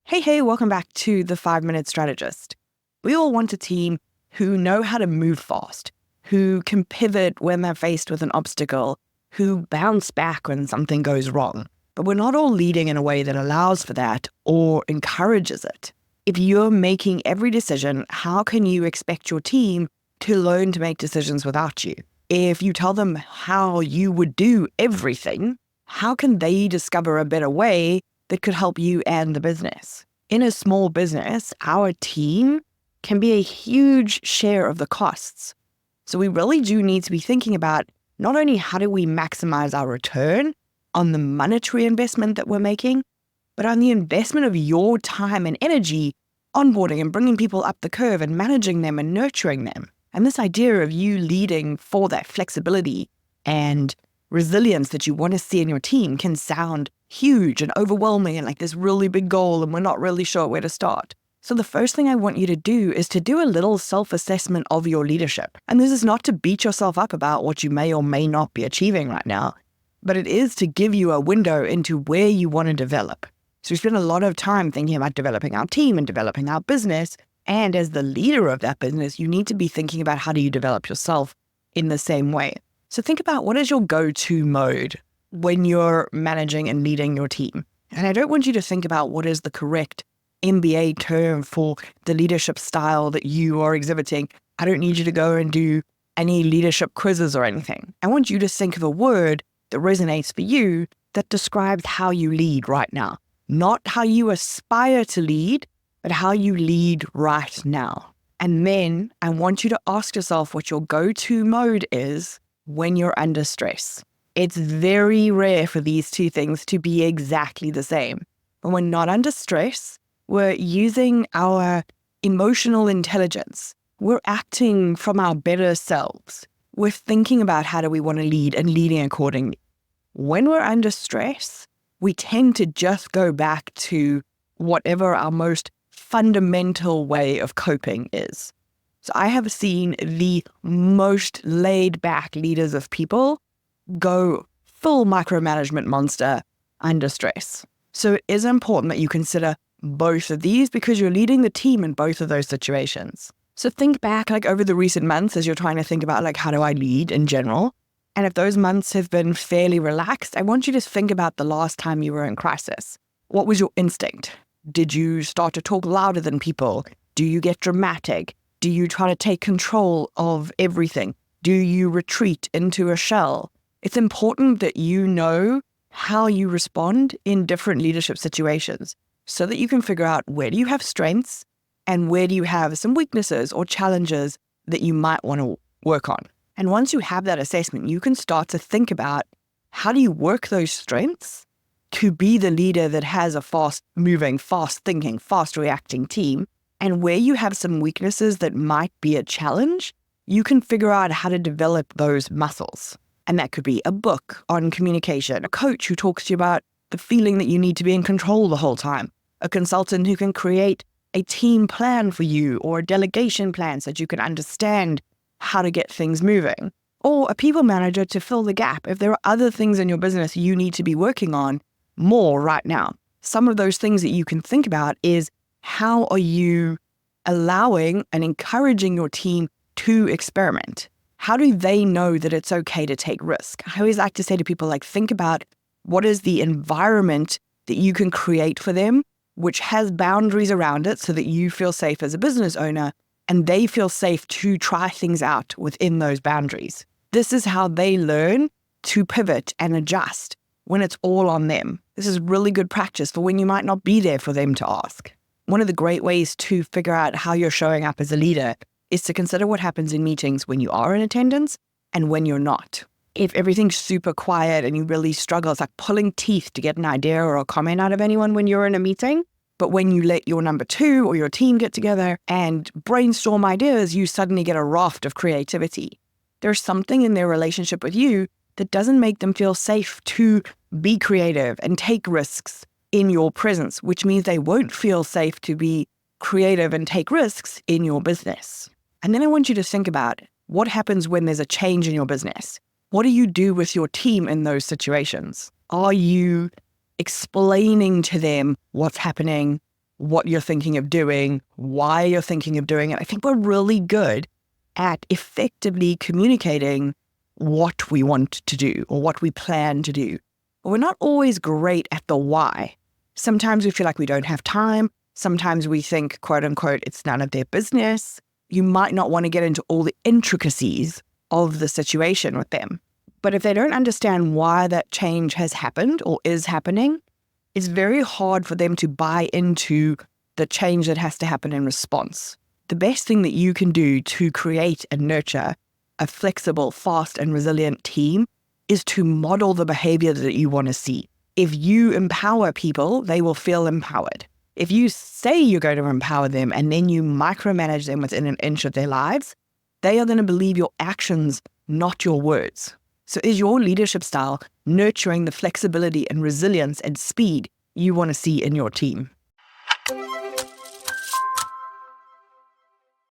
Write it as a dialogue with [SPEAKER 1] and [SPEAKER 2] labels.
[SPEAKER 1] Hey, welcome back to the 5-Minute Strategist. We all want a team who know how to move fast, who can pivot when they're faced with an obstacle, who bounce back when something goes wrong. But we're not all leading in a way that allows for that or encourages it. If you're making every decision, how can you expect your team to learn to make decisions without you? If you tell them how you would do everything, how can they discover a better way that could help you and the business? In a small business, our team can be a huge share of the costs. So we really do need to be thinking about not only how do we maximize our return on the monetary investment that we're making, but on the investment of your time and energy onboarding and bringing people up the curve and managing them and nurturing them. And this idea of you leading for that flexibility and resilience that you want to see in your team can sound huge and overwhelming and like this really big goal and we're not really sure where to start. So the first thing I want you to do is to do a little self-assessment of your leadership. And this is not to beat yourself up about what you may or may not be achieving right now, but it is to give you a window into where you want to develop. So we spend a lot of time thinking about developing our team and developing our business. And as the leader of that business, you need to be thinking about how do you develop yourself in the same way. So think about what is your go-to mode when you're managing and leading your team. And I don't want you to think about what is the correct MBA term for the leadership style that you are exhibiting. I don't need you to go and do any leadership quizzes or anything. I want you to think of a word that resonates for you that describes how you lead right now. Not how you aspire to lead, but how you lead right now. And then I want you to ask yourself what your go-to mode is when you're under stress. It's very rare for these two things to be exactly the same. When we're not under stress, we're using our emotional intelligence. We're acting from our better selves. We're thinking about how do we want to lead and leading accordingly. When we're under stress, we tend to just go back to whatever our most fundamental way of coping is. So I have seen the most laid back leaders of people go full micromanagement monster under stress. So it is important that you consider both of these because you're leading the team in both of those situations. So think back over the recent months as you're trying to think about how do I lead in general? And if those months have been fairly relaxed, I want you to think about the last time you were in crisis. What was your instinct? Did you start to talk louder than people? Do you get dramatic? Do you try to take control of everything? Do you retreat into a shell? It's important that you know how you respond in different leadership situations so that you can figure out where do you have strengths and where do you have some weaknesses or challenges that you might want to work on. And once you have that assessment, you can start to think about how do you work those strengths to be the leader that has a fast-moving, fast-thinking, fast-reacting team. And where you have some weaknesses that might be a challenge, you can figure out how to develop those muscles. And that could be a book on communication, a coach who talks to you about the feeling that you need to be in control the whole time, a consultant who can create a team plan for you or a delegation plan so that you can understand how to get things moving, or a people manager to fill the gap if there are other things in your business you need to be working on more right now. Some of those things that you can think about is how are you allowing and encouraging your team to experiment? How do they know that it's okay to take risk? I always like to say to people, think about what is the environment that you can create for them, which has boundaries around it so that you feel safe as a business owner and they feel safe to try things out within those boundaries. This is how they learn to pivot and adjust when it's all on them. This is really good practice for when you might not be there for them to ask. One of the great ways to figure out how you're showing up as a leader is to consider what happens in meetings when you are in attendance and when you're not. If everything's super quiet and you really struggle, it's like pulling teeth to get an idea or a comment out of anyone when you're in a meeting. But when you let your number two or your team get together and brainstorm ideas, you suddenly get a raft of creativity. There's something in their relationship with you that doesn't make them feel safe to be creative and take risks in your presence, which means they won't feel safe to be creative and take risks in your business. And then I want you to think about what happens when there's a change in your business. What do you do with your team in those situations? Are you explaining to them what's happening what you're thinking of doing, why you're thinking of doing it. I think we're really good at effectively communicating what we want to do or what we plan to do. But we're not always great at the why. Sometimes we feel like we don't have time. Sometimes we think, quote unquote, it's none of their business. You might not want to get into all the intricacies of the situation with them. But if they don't understand why that change has happened or is happening, it's very hard for them to buy into the change that has to happen in response. The best thing that you can do to create and nurture a flexible, fast, and resilient team is to model the behavior that you want to see. If you empower people, they will feel empowered. If you say you're going to empower them and then you micromanage them within an inch of their lives, they are going to believe your actions, not your words. So is your leadership style nurturing the flexibility and resilience and speed you want to see in your team?